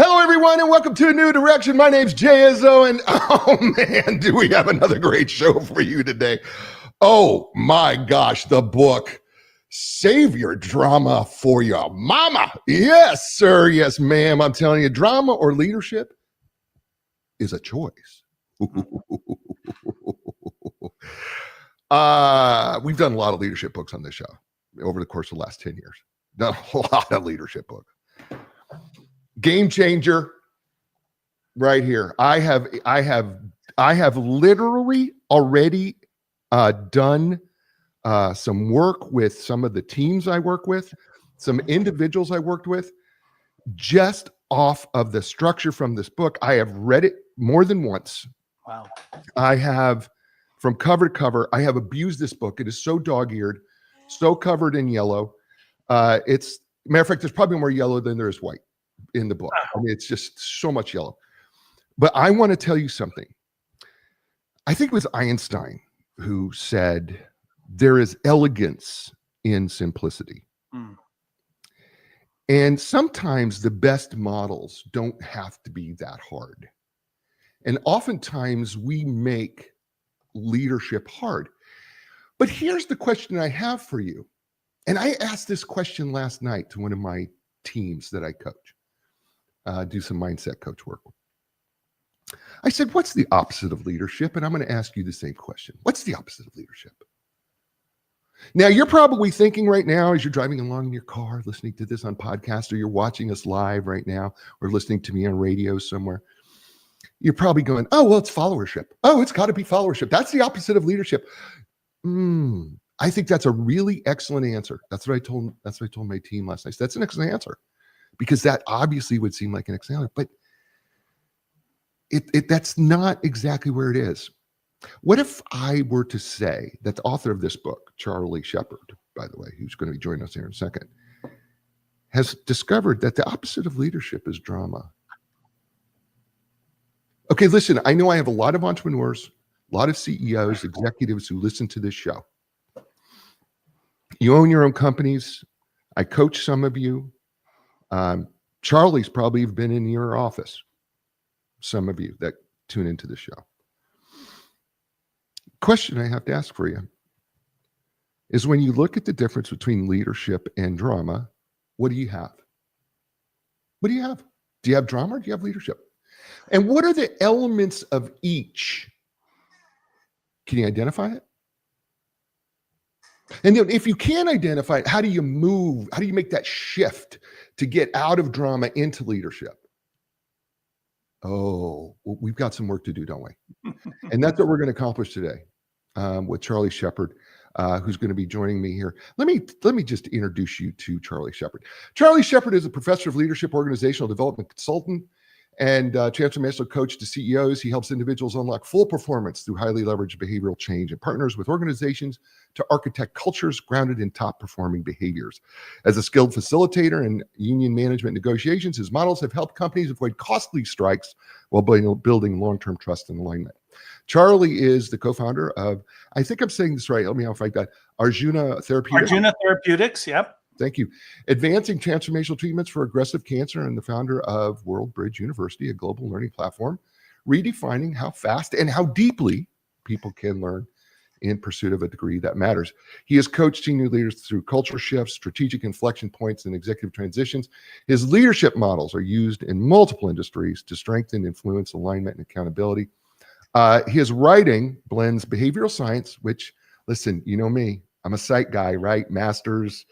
Hello, everyone, and welcome to A New Direction. My name's Jay Izzo, and oh man, do we have another great show for you today. Oh my gosh, the book, Save Your Drama for Your Mama. Yes, sir. Yes, ma'am. I'm telling you, drama or leadership is a choice. We've done a lot of leadership books on this show over the course of the last 10 years. Done a lot of leadership books. Game changer right here. I have literally already done some work with some of the teams I work with, some individuals I worked with, just off of the structure from this book. I have read it more than once. Wow. I have, from cover to cover, I have abused this book. It is so dog-eared, so covered in yellow. It's, matter of fact, there's probably more yellow than there is white in the book. I mean, it's just so much yellow. But I want to tell you something. I think it was Einstein who said, there is elegance in simplicity. And sometimes the best models don't have to be that hard. And oftentimes we make leadership hard. But here's the question I have for you. And I asked this question last night to one of my teams that I coach, do some mindset coach work. I said, what's the opposite of leadership? And I'm going to ask you the same question. What's the opposite of leadership? Now, you're probably thinking right now, as you're driving along in your car, listening to this on podcast, or you're watching us live right now, or listening to me on radio somewhere, you're probably going, oh, well, it's followership. Oh, it's got to be followership. That's the opposite of leadership. I think that's a really excellent answer. That's what I told my team last night. That's an excellent answer, because that obviously would seem like an excellent answer, but that's not exactly where it is. What if I were to say that the author of this book, Charlie Sheppard, by the way, who's going to be joining us here in a second, has discovered that the opposite of leadership is drama? Okay, listen, I know I have a lot of entrepreneurs, a lot of CEOs, executives who listen to this show. You own your own companies. I coach some of you. Charlie's probably been in your office, some of you that tune into the show. Question I have to ask for you is, when you look at the difference between leadership and drama, what do you have? What do you have? Do you have drama or do you have leadership? And what are the elements of each? Can you identify it? And then if you can identify it, how do you move? How do you make that shift to get out of drama into leadership? Oh, well, we've got some work to do, don't we? And that's what we're going to accomplish today with Charlie Sheppard, who's going to be joining me here. Let me just introduce you to Charlie Sheppard. Charlie Sheppard is a professor of leadership, organizational development consultant, and transformational coach to CEOs. He helps individuals unlock full performance through highly leveraged behavioral change, and partners with organizations to architect cultures grounded in top performing behaviors. As a skilled facilitator in union management negotiations, his models have helped companies avoid costly strikes while building long-term trust and alignment. Charlie is the co-founder of, I think I'm saying this right, let me know if I got, Arjuna Therapeutics. Arjuna Therapeutics, yep. Thank you. Advancing transformational treatments for aggressive cancer, and the founder of World Bridge University, a global learning platform, redefining how fast and how deeply people can learn in pursuit of a degree that matters. He has coached senior leaders through culture shifts, strategic inflection points, and executive transitions. His leadership models are used in multiple industries to strengthen influence, alignment, and accountability. His writing blends behavioral science, which, listen, you know me, I'm a psych guy, right? Master's,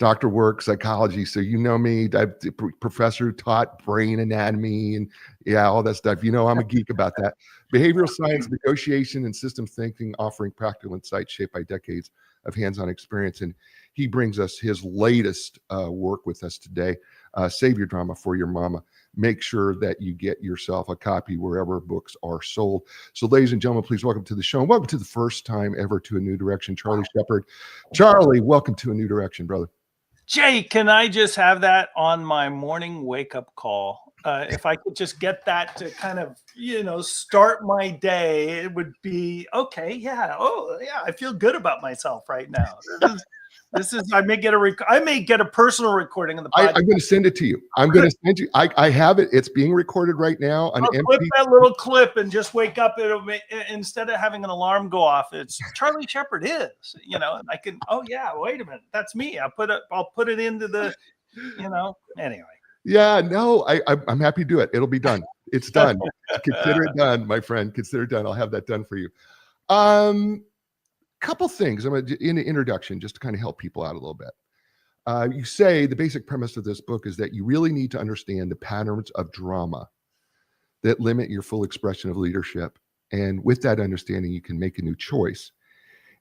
doctor work, psychology. So you know me, professor taught brain anatomy and all that stuff. You know, I'm a geek about that. Behavioral science, negotiation, and system thinking, offering practical insights shaped by decades of hands-on experience. And he brings us his latest work with us today, Save Your Drama for Your Mama. Make sure that you get yourself a copy wherever books are sold. So ladies and gentlemen, please welcome to the show. And welcome to the first time ever to A New Direction, Charlie Sheppard. Charlie, welcome to A New Direction, brother. Jay, can I just have that on my morning wake-up call? If I could just get that to kind of, start my day, it would be okay. Yeah. Oh, yeah. I feel good about myself right now. I may get a personal recording of the podcast. I'm going to send it to you. I'm going to send you. I have it. It's being recorded right now. I'll clip that little clip and just wake up. Instead of having an alarm go off, it's Charlie Sheppard is, and I can, oh yeah, wait a minute. That's me. I'll put it into the, anyway. Yeah, no, I'm happy to do it. It'll be done. It's done. Consider it done, my friend. Consider it done. I'll have that done for you. Couple things in the introduction, just to kind of help people out a little bit. You say the basic premise of this book is that you really need to understand the patterns of drama that limit your full expression of leadership. And with that understanding, you can make a new choice.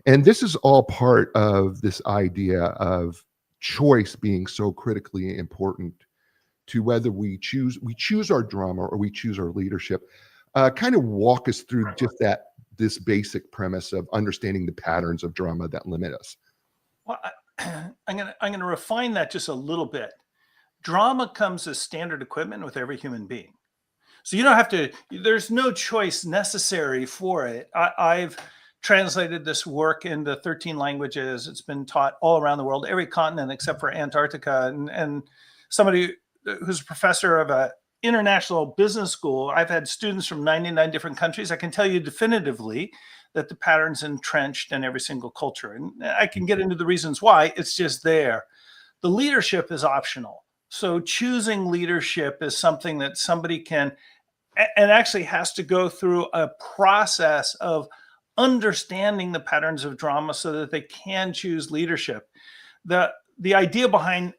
And this is all part of this idea of choice being so critically important to whether we choose our drama or we choose our leadership. Kind of walk us through just this basic premise of understanding the patterns of drama that limit us. Well, I'm gonna refine that just a little bit. Drama comes as standard equipment with every human being, so you don't have to. There's no choice necessary for it. I've translated this work into 13 languages. It's been taught all around the world, every continent except for Antarctica, and somebody who's a professor of a international business school. I've had students from 99 different countries. I can tell you definitively that the pattern's entrenched in every single culture. And I can get into the reasons why. It's just there. The leadership is optional. So choosing leadership is something that somebody can, and actually has to go through a process of understanding the patterns of drama so that they can choose leadership. The idea behind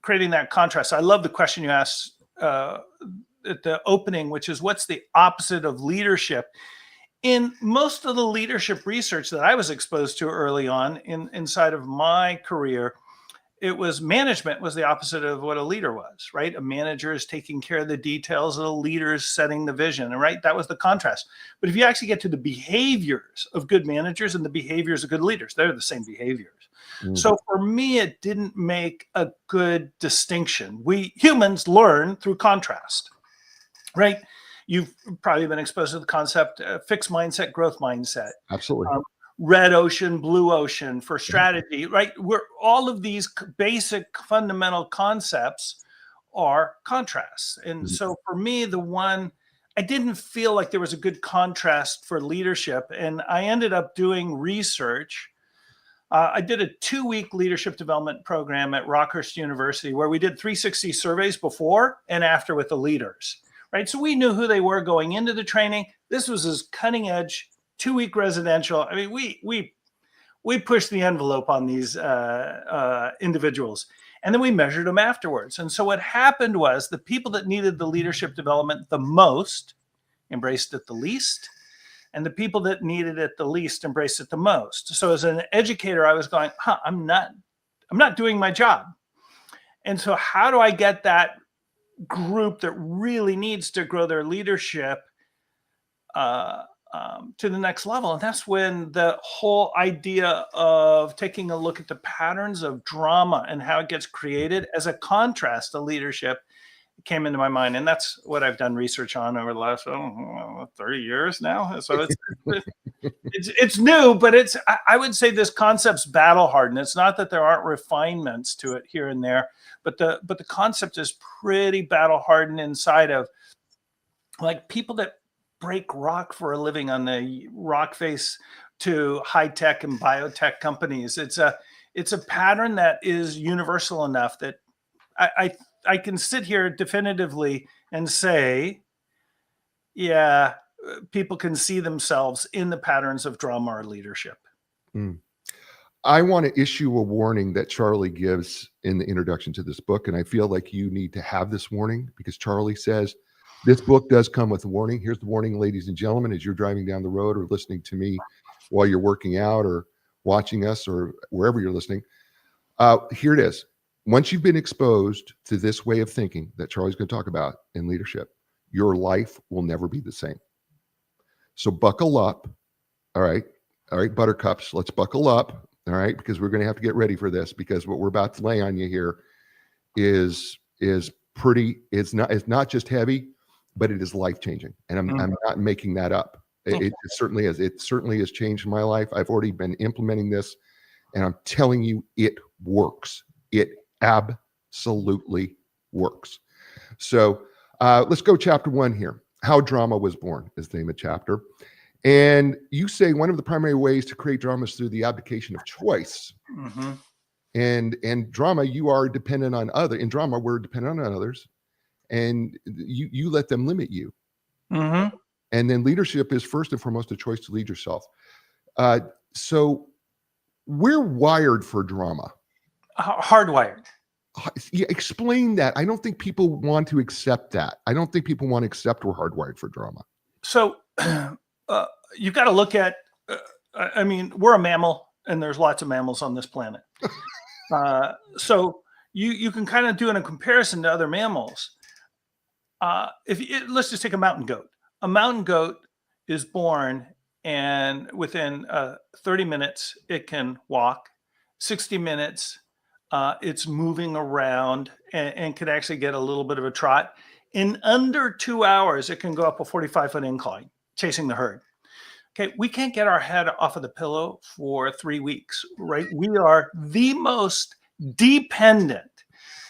creating that contrast, I love the question you asked at the opening, which is what's the opposite of leadership? In most of the leadership research that I was exposed to early on inside of my career, it was management was the opposite of what a leader was, right? A manager is taking care of the details, and a leader is setting the vision, right? That was the contrast. But if you actually get to the behaviors of good managers and the behaviors of good leaders, they're the same behaviors. Mm-hmm. So for me, it didn't make a good distinction. We humans learn through contrast, right? You've probably been exposed to the concept fixed mindset, growth mindset. Absolutely. Red ocean, blue ocean for strategy, right? All of these basic fundamental concepts are contrasts. And so for me, I didn't feel like there was a good contrast for leadership. And I ended up doing research. I did a 2-week leadership development program at Rockhurst University where we did 360 surveys before and after with the leaders, right? So we knew who they were going into the training. This was as cutting edge 2-week residential. I mean, we pushed the envelope on these individuals, and then we measured them afterwards. And so what happened was the people that needed the leadership development the most embraced it the least, and the people that needed it the least embraced it the most. So as an educator, I was going, I'm not doing my job. And so how do I get that group that really needs to grow their leadership to the next level? And that's when the whole idea of taking a look at the patterns of drama and how it gets created as a contrast to leadership came into my mind. And that's what I've done research on over the last 30 years now. So it's new, but I would say this concept's battle hardened. It's not that there aren't refinements to it here and there, but the concept is pretty battle hardened inside of like people that break rock for a living on the rock face to high tech and biotech companies. It's a pattern that is universal enough that I can sit here definitively and say, yeah, people can see themselves in the patterns of drama or leadership. I want to issue a warning that Charlie gives in the introduction to this book. And I feel like you need to have this warning because Charlie says, this book does come with a warning. Here's the warning, ladies and gentlemen, as you're driving down the road or listening to me while you're working out or watching us or wherever you're listening. Here it is. Once you've been exposed to this way of thinking that Charlie's going to talk about in leadership, your life will never be the same. So buckle up. All right, buttercups, let's buckle up. All right, because we're going to have to get ready for this because what we're about to lay on you here is pretty. It's not just heavy, but it is life-changing. And I'm not making that up. It certainly is. It certainly has changed my life. I've already been implementing this And I'm telling you, it works. It absolutely works. So let's go chapter 1 here. How drama was born is the name of the chapter. And you say one of the primary ways to create drama is through the abdication of choice. Mm-hmm. And drama, you are dependent on other. In drama, we're dependent on others, and you let them limit you. Mm-hmm. And then leadership is first and foremost a choice to lead yourself. So we're wired for drama. Hardwired. Yeah, explain that. I don't think people want to accept that. I don't think people want to accept we're hardwired for drama. So you've got to look at, I mean, we're a mammal, and there's lots of mammals on this planet. So you can kind of do a comparison to other mammals. Let's just take a mountain goat. A mountain goat is born, and within 30 minutes, it can walk. 60 minutes, it's moving around and can actually get a little bit of a trot. In under 2 hours, it can go up a 45-foot incline, chasing the herd. Okay, we can't get our head off of the pillow for 3 weeks, right? We are the most dependent.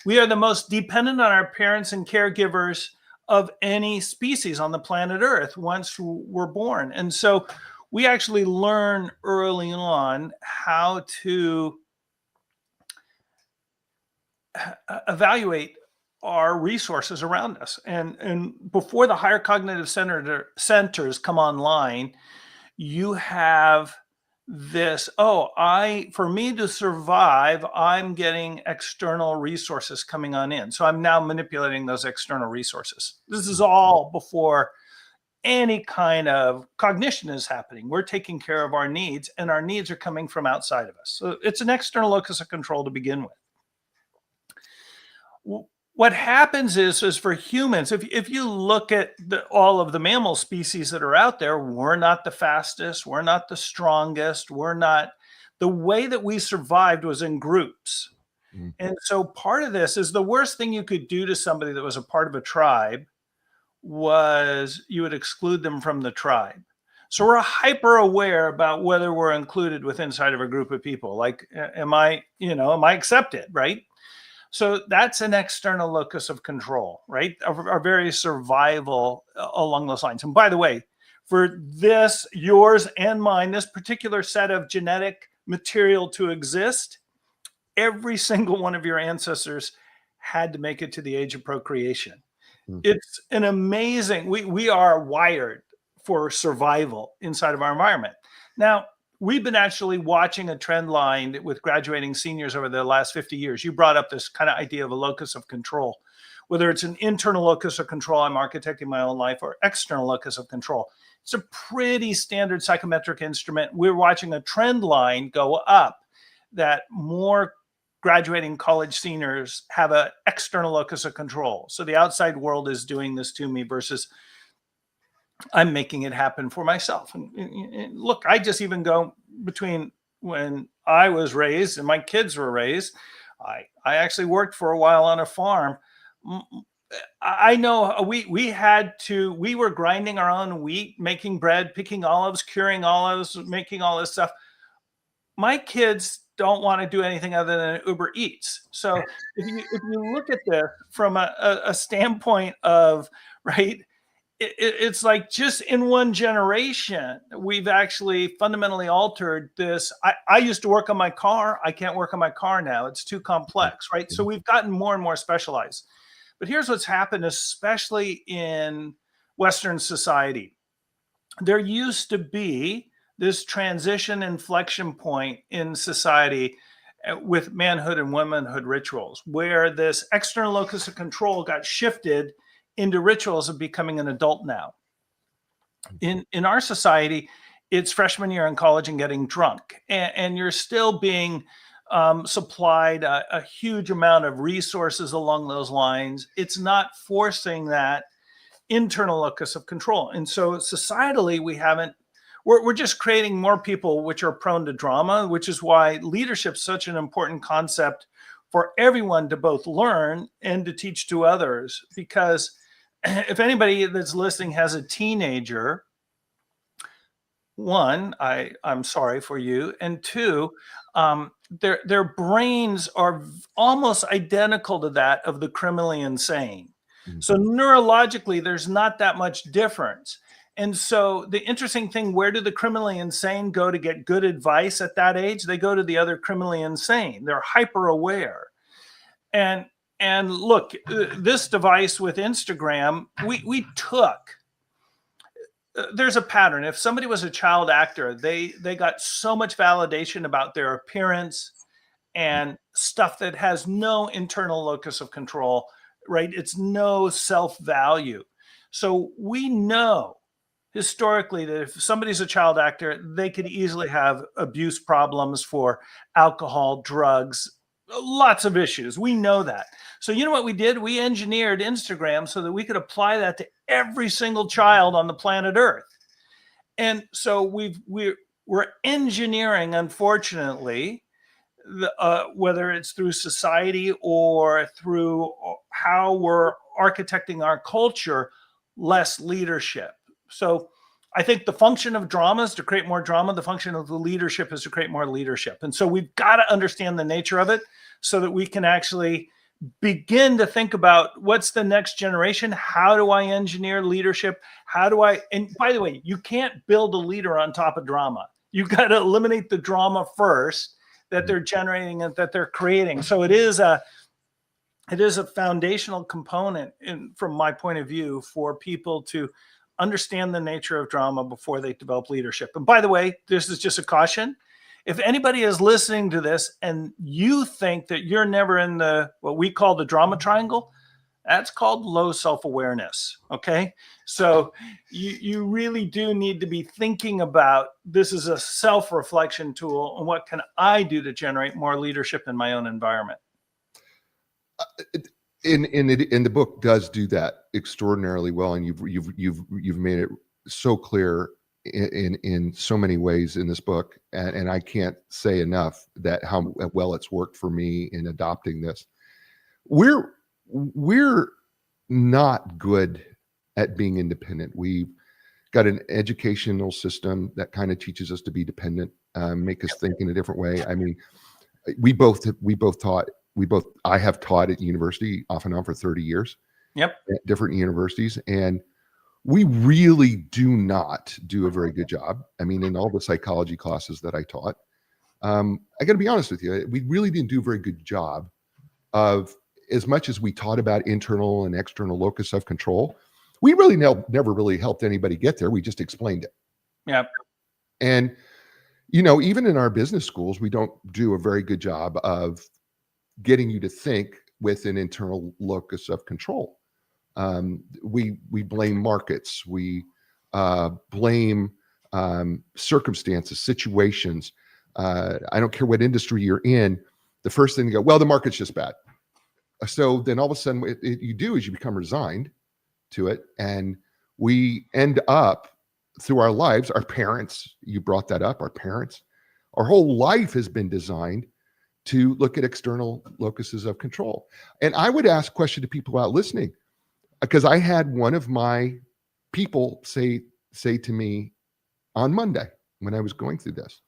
We are the most dependent on our parents and caregivers of any species on the planet Earth once we're born. And so we actually learn early on how to evaluate our resources around us. And before the higher cognitive centers come online, you have this, for me to survive, I'm getting external resources coming on in. So I'm now manipulating those external resources. This is all before any kind of cognition is happening. We're taking care of our needs, and our needs are coming from outside of us. So it's an external locus of control to begin with. What happens is for humans, if you look at all of the mammal species that are out there, we're not the fastest, we're not the strongest, we're not. The way that we survived was in groups. Mm. And so part of this is the worst thing you could do to somebody that was a part of a tribe was you would exclude them from the tribe. So we're hyper aware about whether we're included inside of a group of people. Like, am I accepted, right? So that's an external locus of control, right? Our very survival along those lines. And by the way, for this, yours and mine, this particular set of genetic material to exist, every single one of your ancestors had to make it to the age of procreation. Mm-hmm. It's an amazing, we are wired for survival inside of our environment. Now, we've been actually watching a trend line with graduating seniors over the last 50 years. You brought up this kind of idea of a locus of control, whether it's an internal locus of control, I'm architecting my own life, or external locus of control. It's a pretty standard psychometric instrument. We're watching a trend line go up that more graduating college seniors have an external locus of control. So the outside world is doing this to me versus I'm making it happen for myself. And look, I just even go between when I was raised and my kids were raised. I actually worked for a while on a farm. I know we were grinding our own wheat, making bread, picking olives, curing olives, making all this stuff. My kids don't want to do anything other than Uber Eats. So if you look at this from a standpoint of, right, it's like just in one generation, we've actually fundamentally altered this. I used to work on my car. I can't work on my car now. It's too complex, right? So we've gotten more and more specialized. But here's what's happened, especially in Western society. There used to be this transition inflection point in society with manhood and womanhood rituals, where this external locus of control got shifted into rituals of becoming an adult now. In our society, it's freshman year in college and getting drunk, and you're still being supplied a huge amount of resources along those lines. It's not forcing that internal locus of control. And so societally, we're just creating more people which are prone to drama, which is why leadership is such an important concept for everyone to both learn and to teach to others. Because if anybody that's listening has a teenager, one, I'm sorry for you, and two, their brains are almost identical to that of the criminally insane. So Mhm. neurologically, there's not that much difference. And so the interesting thing, where do the criminally insane go to get good advice at that age? They go to the other criminally insane. They're hyper aware. And look, this device with Instagram, we took there's a pattern. If somebody was a child actor, they got so much validation about their appearance and stuff that has no internal locus of control, right? It's no self-value. So we know historically that if somebody's a child actor, they could easily have abuse problems for alcohol, drugs, lots of issues. We know that. So you know what we did? We engineered Instagram so that we could apply that to every single child on the planet Earth. And so we're engineering, unfortunately, whether it's through society or through how we're architecting our culture, less leadership. So I think the function of drama is to create more drama. The function of the leadership is to create more leadership. And so we've got to understand the nature of it so that we can actually begin to think about what's the next generation. How do I engineer leadership? And by the way, you can't build a leader on top of drama. You've got to eliminate the drama first that they're generating and that they're creating. So it is a foundational component from my point of view for people to understand the nature of drama before they develop leadership. And by the way, this is just a caution. If anybody is listening to this and you think that you're never in what we call the drama triangle, that's called low self-awareness. Okay. So you really do need to be thinking about this is a self-reflection tool and what can I do to generate more leadership in my own environment. In the book does do that extraordinarily well, and you've made it so clear in so many ways in this book, and I can't say enough that how well it's worked for me in adopting this. We're not good at being independent. We've got an educational system that kind of teaches us to be dependent, make us think in a different way. I mean, I have taught at university off and on for 30 years. Yep. At different universities, and we really do not do a very good job. I mean, in all the psychology classes that I taught, I got to be honest with you, we really didn't do a very good job of, as much as we taught about internal and external locus of control, we really never really helped anybody get there. We just explained it. Yeah. And, even in our business schools, we don't do a very good job of getting you to think with an internal locus of control. We blame markets. We blame circumstances, situations. I don't care what industry you're in. The first thing you go, well, the market's just bad. So then all of a sudden what you do is you become resigned to it. And we end up through our lives, our parents, you brought that up, our parents, our whole life has been designed to look at external locuses of control. And I would ask a question to people out listening, because I had one of my people say to me on Monday when I was going through this,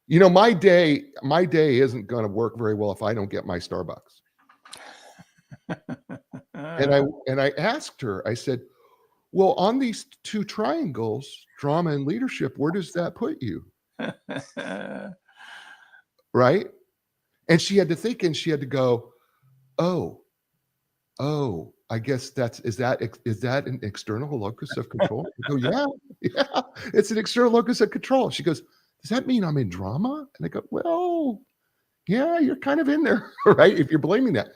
my day isn't going to work very well if I don't get my Starbucks. And I asked her, I said, well, on these two triangles, drama and leadership, where does that put you? Right? And she had to think, and she had to go, oh, I guess is that an external locus of control? I go, yeah, it's an external locus of control. She goes, does that mean I'm in drama? And I go, well, yeah, you're kind of in there, right? If you're blaming that.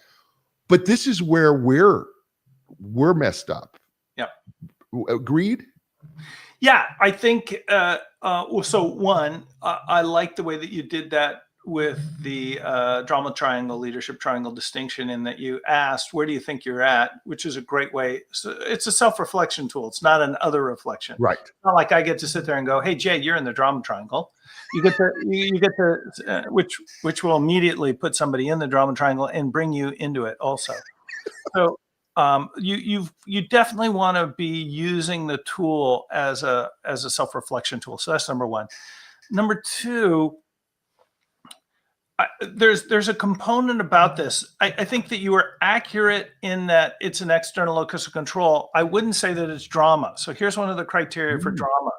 But this is where we're messed up. Yeah. Agreed? Yeah, I think, so one, I like the way that you did that with the drama triangle, leadership triangle distinction, in that you asked, where do you think you're at? Which is a great way. So it's a self-reflection tool. It's not an other reflection. Right. It's not like I get to sit there and go, hey, Jay, you're in the drama triangle. You get to which will immediately put somebody in the drama triangle and bring you into it also. So you definitely want to be using the tool as a self-reflection tool. So that's number one. Number two, there's a component about this. I think that you are accurate in that it's an external locus of control. I wouldn't say that it's drama. So here's one of the criteria for drama: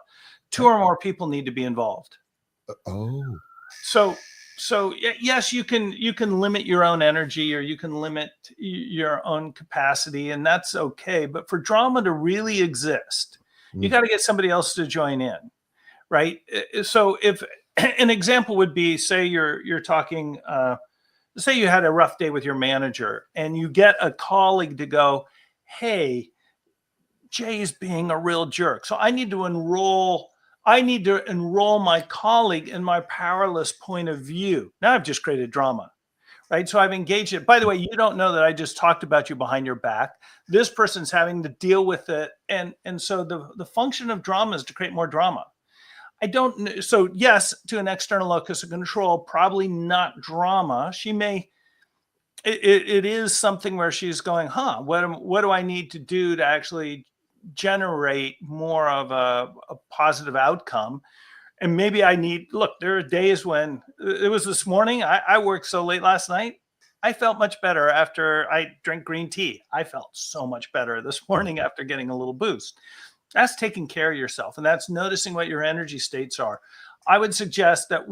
2 or more people need to be involved. Oh, So yes, you can limit your own energy, or you can limit your own capacity, and that's okay. But for drama to really exist, you got to get somebody else to join in, right? So if an example would be, say you're talking, say you had a rough day with your manager, and you get a colleague to go, "Hey, Jay's being a real jerk, so I need to enroll my colleague in my powerless point of view." Now I've just created drama, right? So I've engaged it. By the way, you don't know that I just talked about you behind your back. This person's having to deal with it. And so the function of drama is to create more drama. So yes, to an external locus of control, probably not drama. It is something where she's going, what do I need to do to actually generate more of a positive outcome? And maybe there are days when it was this morning, I worked so late last night. I felt much better after I drank green tea. I felt so much better this morning after getting a little boost. That's taking care of yourself, and that's noticing what your energy states are. I would suggest that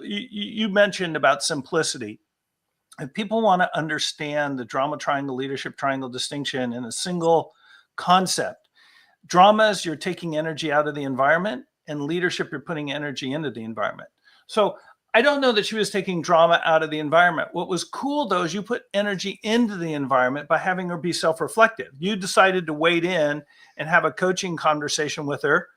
you mentioned about simplicity. If people want to understand the drama triangle, leadership triangle distinction in a single concept, drama is you're taking energy out of the environment, and leadership, you're putting energy into the environment. So I don't know that she was taking drama out of the environment. What was cool, though, is you put energy into the environment by having her be self-reflective. You decided to wade in and have a coaching conversation with her,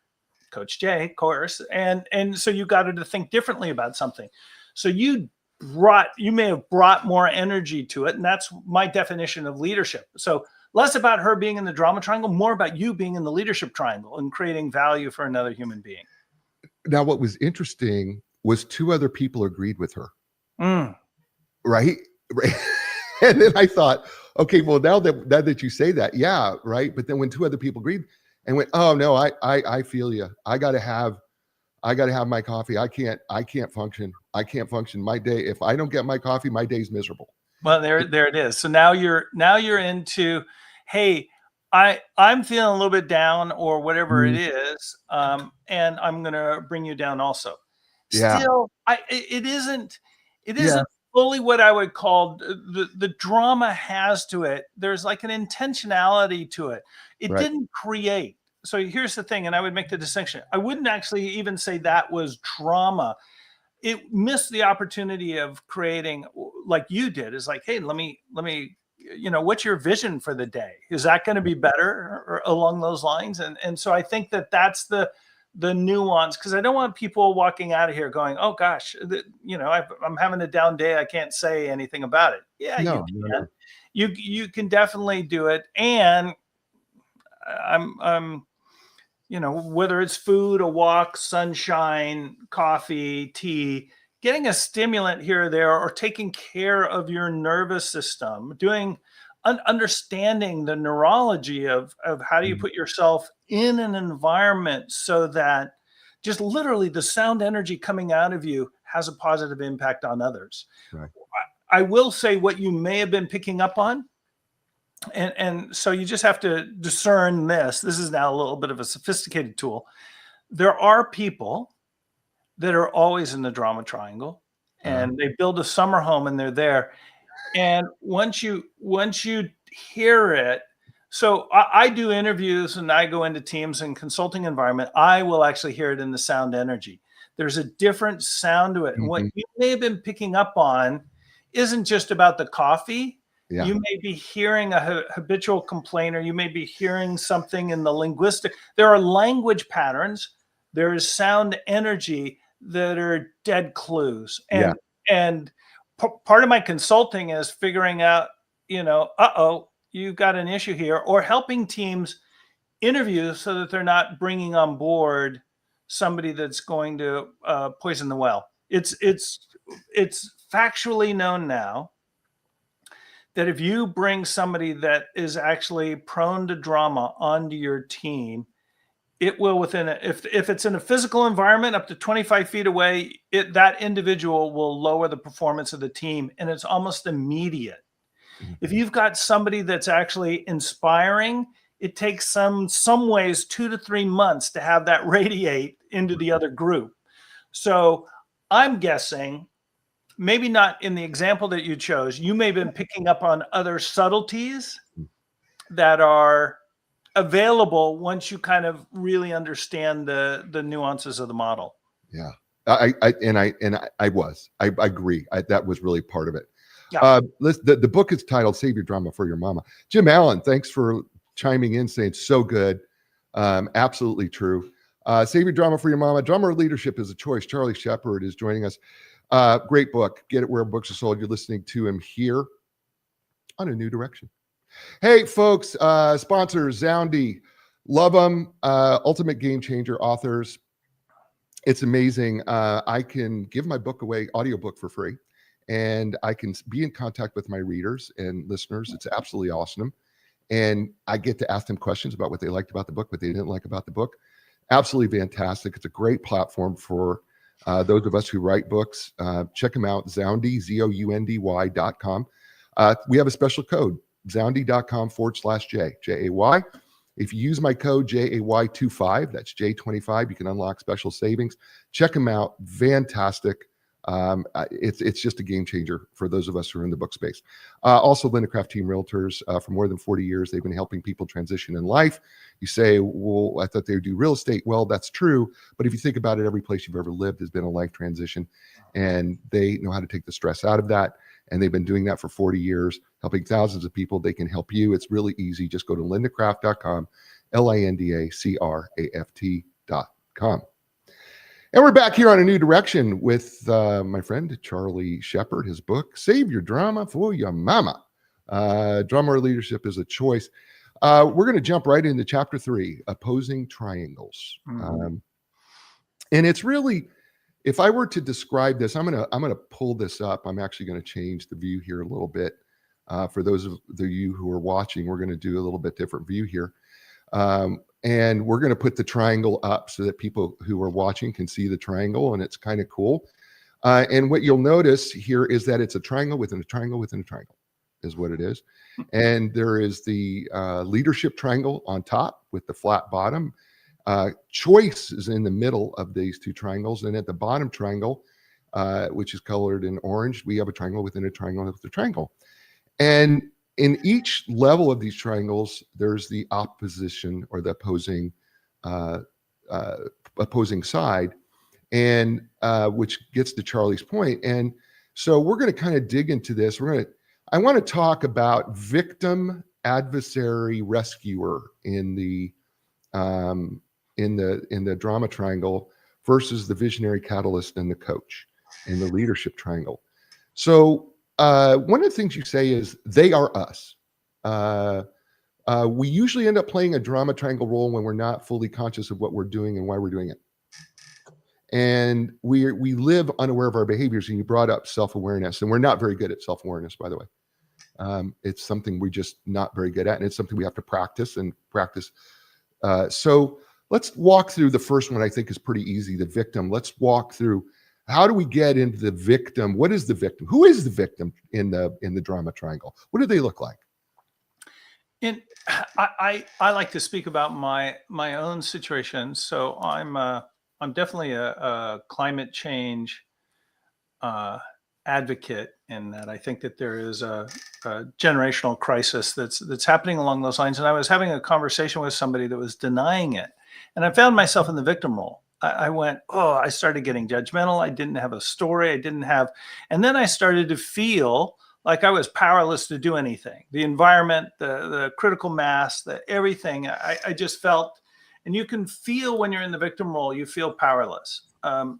Coach Jay, of course, and so you got her to think differently about something. So you may have brought more energy to it, and that's my definition of leadership. So less about her being in the drama triangle, more about you being in the leadership triangle and creating value for another human being. now what was interesting was 2 other people agreed with her, Mm. right? Right. And then I thought, okay, well, now that you say that, yeah, right. But then when 2 other people agreed and went, oh no, I feel you. I gotta have my coffee. I can't function. I can't function. My day, if I don't get my coffee, my day's miserable. Well, there it is. So now you're into, hey, I'm feeling a little bit down or whatever it is, and I'm gonna bring you down also. Yeah. Still, it isn't Yeah. fully what I would call the drama has to it. There's like an intentionality to it. It Right. didn't create. So here's the thing, and I would make the distinction. I wouldn't actually even say that was drama. It missed the opportunity of creating, like you did, is like, hey, let me what's your vision for the day? Is that going to be better, or along those lines? And so I think that's the nuance, because I don't want people walking out of here going, oh gosh, I'm having a down day, I can't say anything about it. Yeah, No, you no, can. no. You can definitely do it. And I'm whether it's food, a walk, sunshine, coffee, tea, getting a stimulant here or there, or taking care of your nervous system, understanding the neurology of how do you put yourself in an environment so that just literally the sound energy coming out of you has a positive impact on others. Right. I will say what you may have been picking up on, and so you just have to discern this. This is now a little bit of a sophisticated tool. There are people that are always in the drama triangle, and they build a summer home and they're there. And once you hear it, so I do interviews and I go into teams and consulting environment, I will actually hear it in the sound energy. There's a different sound to it. And what you may have been picking up on isn't just about the coffee. Yeah. You may be hearing a habitual complainer. You may be hearing something in the linguistic. There are language patterns. There is sound energy that are dead clues. And part of my consulting is figuring out, you've got an issue here, or helping teams interview so that they're not bringing on board somebody that's going to poison the well. It's factually known now that if you bring somebody that is actually prone to drama onto your team, it will if it's in a physical environment up to 25 feet away, that individual will lower the performance of the team, and it's almost immediate. If you've got somebody that's actually inspiring, it takes some ways 2 to 3 months to have that radiate into the other group. So I'm guessing, maybe not in the example that you chose, you may have been picking up on other subtleties that are available once you kind of really understand the nuances of the model. Yeah. I agree. That was really part of it. Yeah. The book is titled Save Your Drama for Your Mama. Jim Allen, thanks for chiming in, saying so good. Absolutely true. Save Your Drama for Your Mama. Drama Leadership is a Choice. Charlie Sheppard is joining us. Great book. Get it where books are sold. You're listening to him here on A New Direction. Hey, folks, sponsors, Zoundy, love them. Ultimate Game Changer authors. It's amazing. I can give my book away, audiobook, for free, and I can be in contact with my readers and listeners. It's absolutely awesome. And I get to ask them questions about what they liked about the book, what they didn't like about the book. Absolutely fantastic. It's a great platform for those of us who write books. Check them out, Zoundy, ZOUNDY.com. We have a special code, Zoundy.com/J, J-A-Y. If you use my code JAY25, that's J25, you can unlock special savings. Check them out. Fantastic. It's just a game changer for those of us who are in the book space. Also, Linda Craft Team Realtors, for more than 40 years, they've been helping people transition in life. You say, well, I thought they would do real estate. Well, that's true. But if you think about it, every place you've ever lived has been a life transition, and they know how to take the stress out of that. And they've been doing that for 40 years, helping thousands of people. They can help you. It's really easy. Just go to lindacraft.com, LINDACRAFT.com. And we're back here on A New Direction with my friend Charlie Sheppard. His book, Save Your Drama for Your Mama. Drama Leadership is a Choice. We're going to jump right into chapter 3, Opposing Triangles. And it's really, if I were to describe this, I'm gonna pull this up. I'm actually going to change the view here a little bit. For those of you who are watching, we're going to do a little bit different view here. And we're going to put the triangle up so that people who are watching can see the triangle, and it's kind of cool. And what you'll notice here is that it's a triangle within a triangle within a triangle is what it is. And there is the leadership triangle on top with the flat bottom. Choice is in the middle of these two triangles. And at the bottom triangle, which is colored in orange, we have a triangle within a triangle with a triangle. And in each level of these triangles, there's the opposition or the opposing side, and which gets to Charlie's point. And so we're going to kind of dig into this. I want to talk about victim, adversary, rescuer in the drama triangle versus the visionary, catalyst, and the coach in the leadership triangle. So one of the things you say is they are us. We usually end up playing a drama triangle role when we're not fully conscious of what we're doing and why we're doing it. And we live unaware of our behaviors. And you brought up self-awareness, and we're not very good at self-awareness, by the way. It's something we're just not very good at, and it's something we have to practice. So let's walk through the first one. I think is pretty easy. The victim. Let's walk through. How do we get into the victim? What is the victim? Who is the victim in the drama triangle? What do they look like? And I like to speak about my own situation. So I'm definitely a climate change advocate, in that I think that there is a generational crisis that's happening along those lines. And I was having a conversation with somebody that was denying it, and I found myself in the victim role. I went, I started getting judgmental. I didn't have a story. And then I started to feel like I was powerless to do anything. The environment, the critical mass, everything, I just felt, and you can feel when you're in the victim role, you feel powerless.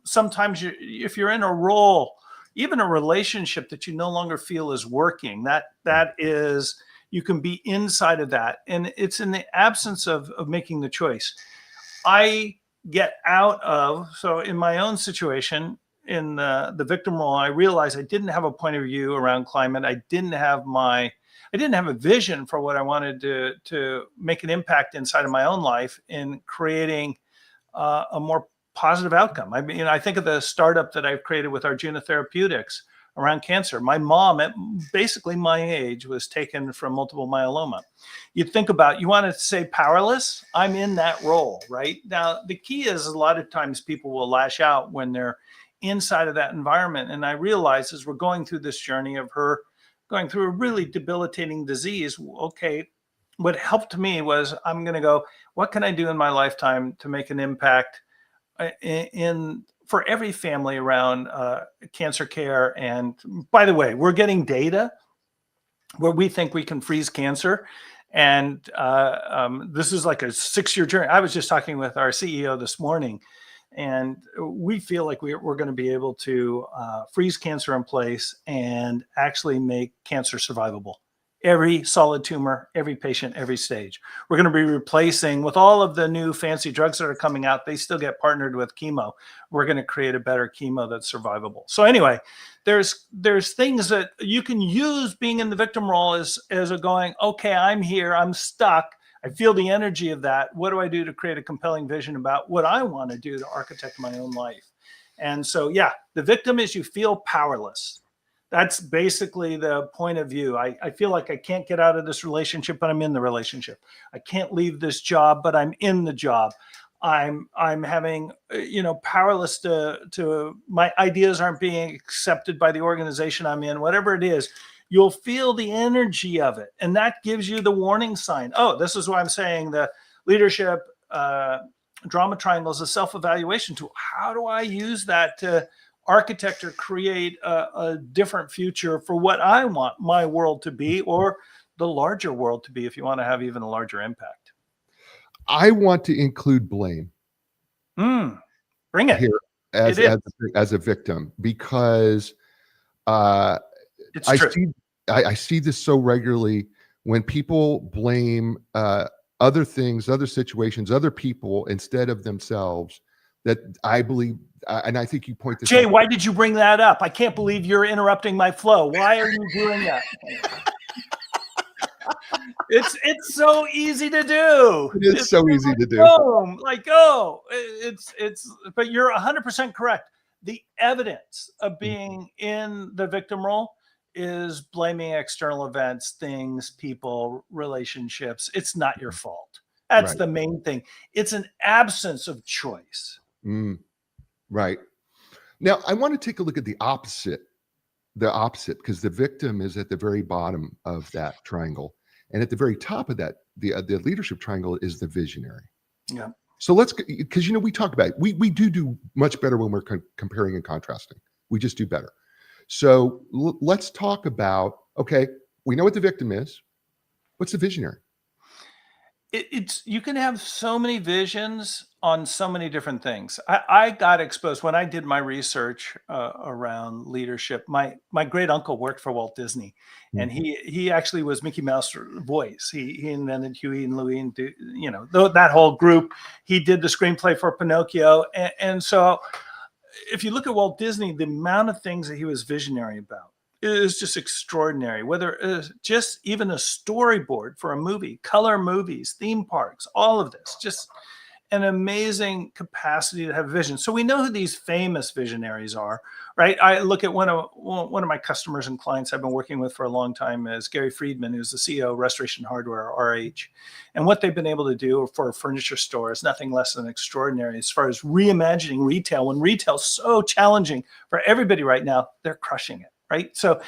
Sometimes if you're in a role, even a relationship that you no longer feel is working, that is, you can be inside of that. And it's in the absence of making the choice. I get out of, so in my own situation, in the victim role, I realized I didn't have a point of view around climate. I didn't have my I didn't have a vision for what I wanted to make an impact inside of my own life in creating a more positive outcome. I mean, I think of the startup that I've created with Arjuna Therapeutics around cancer. My mom, at basically my age, was taken from multiple myeloma. You think about, you want to say powerless? I'm in that role right now. The key is a lot of times people will lash out when they're inside of that environment. And I realize as we're going through this journey of her going through a really debilitating disease, okay, what helped me was I'm going to go, what can I do in my lifetime to make an impact in for every family around cancer care? And by the way, we're getting data where we think we can freeze cancer. And this is like a 6-year journey. I was just talking with our CEO this morning, and we feel like we're going to be able to freeze cancer in place and actually make cancer survivable. Every solid tumor, every patient, every stage. We're going to be replacing with all of the new fancy drugs that are coming out. They still get partnered with chemo. We're going to create a better chemo that's survivable. So anyway, there's things that you can use being in the victim role as a going, okay, I'm here, I'm stuck. I feel the energy of that. What do I do to create a compelling vision about what I want to do to architect my own life? And so, yeah, the victim is you feel powerless. That's basically the point of view. I feel like I can't get out of this relationship, but I'm in the relationship. I can't leave this job, but I'm in the job. I'm having, powerless to my ideas aren't being accepted by the organization I'm in, whatever it is. You'll feel the energy of it. And that gives you the warning sign. Oh, this is why I'm saying the leadership drama triangle is a self-evaluation tool. How do I use that to architect or create a different future for what I want my world to be, or the larger world to be, if you want to have even a larger impact? I want to include blame Bring it here as a victim, because it's true. I see this so regularly when people blame other things, other situations, other people instead of themselves. That I believe, and I think you point this Jay, out. why did you bring that up? I can't believe you're interrupting my flow. Why are you doing that? It's so easy to do. It's so easy to do. But you're 100% correct. The evidence of being in the victim role is blaming external events, things, people, relationships. It's not your fault. That's Right. the main thing. It's an absence of choice. Right. Now, I want to take a look at the opposite, because the victim is at the very bottom of that triangle. And at the very top of that, the leadership triangle is the visionary. Yeah. So because, we talk about it. We do much better when we're comparing and contrasting. We just do better. So let's talk about, okay, we know what the victim is. What's the visionary? You can have so many visions on so many different things. I got exposed when I did my research around leadership. My great uncle worked for Walt Disney, and he actually was Mickey Mouse voice. He invented Huey and Louie, and that whole group. He did the screenplay for Pinocchio, and so if you look at Walt Disney, the amount of things that he was visionary about is just extraordinary. Whether it's just even a storyboard for a movie, color movies, theme parks, all of this, just an amazing capacity to have vision. So we know who these famous visionaries are, right? I look at one of my customers and clients I've been working with for a long time is Gary Friedman, who's the CEO of Restoration Hardware, RH. And what they've been able to do for a furniture store is nothing less than extraordinary as far as reimagining retail. When retail's so challenging for everybody right now, they're crushing it. Right. So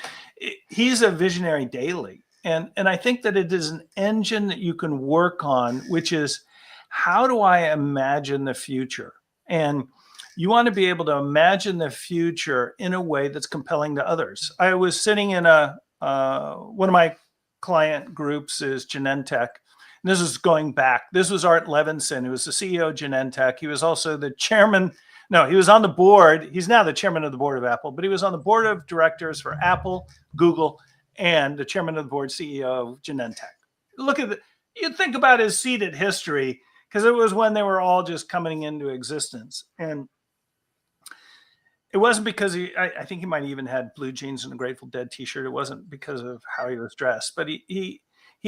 he's a visionary daily. And I think that it is an engine that you can work on, which is, how do I imagine the future? And you want to be able to imagine the future in a way that's compelling to others. I was sitting in one of my client groups is Genentech. And this is going back. This was Art Levinson, who was the CEO of Genentech. He was also the chairman. No, he was on the board. He's now the chairman of the board of Apple, but he was on the board of directors for Apple, Google, and the chairman of the board, CEO of Genentech. Look at you think about his seated history, because it was when they were all just coming into existence. And It wasn't because I think he might have even had blue jeans and a Grateful Dead t-shirt. It wasn't because of how he was dressed, but he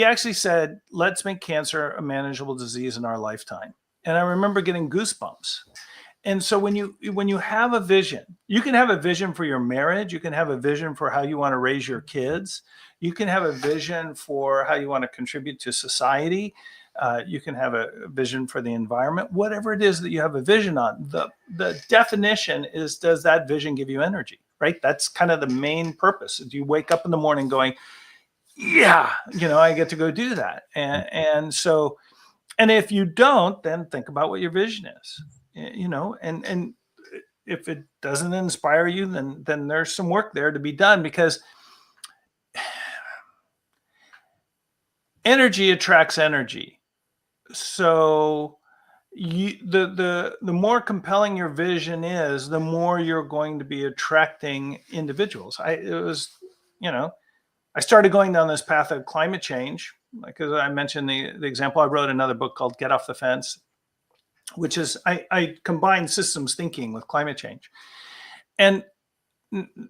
actually said, let's make cancer a manageable disease in our lifetime. And I remember getting goosebumps. And so when you have a vision, you can have a vision for your marriage. You can have a vision for how you want to raise your kids. You can have a vision for how you want to contribute to society. You can have a vision for the environment, whatever it is that you have a vision on. The definition is, does that vision give you energy, right? That's kind of the main purpose. Do you wake up in the morning going, yeah, I get to go do that. And so, and if you don't, then think about what your vision is, and if it doesn't inspire you, then there's some work there to be done, because energy attracts energy. So the more compelling your vision is, the more you're going to be attracting individuals. I started going down this path of climate change, because I mentioned the example. I wrote another book called Get Off the Fence, which is I combine systems thinking with climate change. And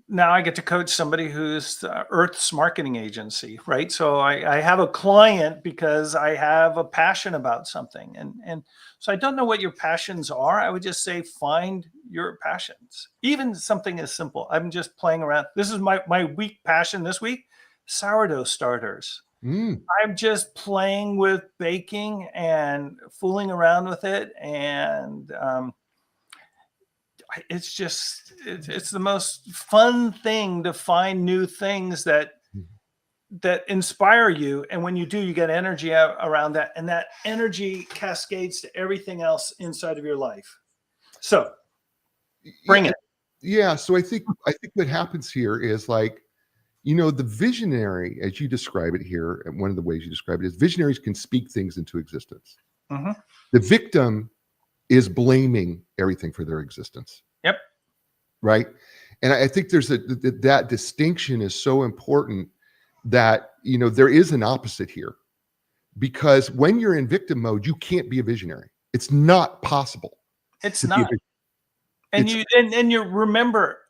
now I get to coach somebody who's Earth's marketing agency, right? So I have a client because I have a passion about something. And so I don't know what your passions are. I would just say, find your passions. Even something as simple. I'm just playing around. This is my week passion this week, sourdough starters. I'm just playing with baking and fooling around with it. And it's the most fun thing to find new things that inspire you. And when you do, you get energy out around that. And that energy cascades to everything else inside of your life. So bring it. Yeah. So I think what happens here is, like, the visionary, as you describe it here, and one of the ways you describe it is, visionaries can speak things into existence. Mm-hmm. The victim is blaming everything for their existence. Yep. Right. And I think there's that distinction is so important, that, there is an opposite here, because when you're in victim mode, you can't be a visionary. It's not possible. It's not. And you remember,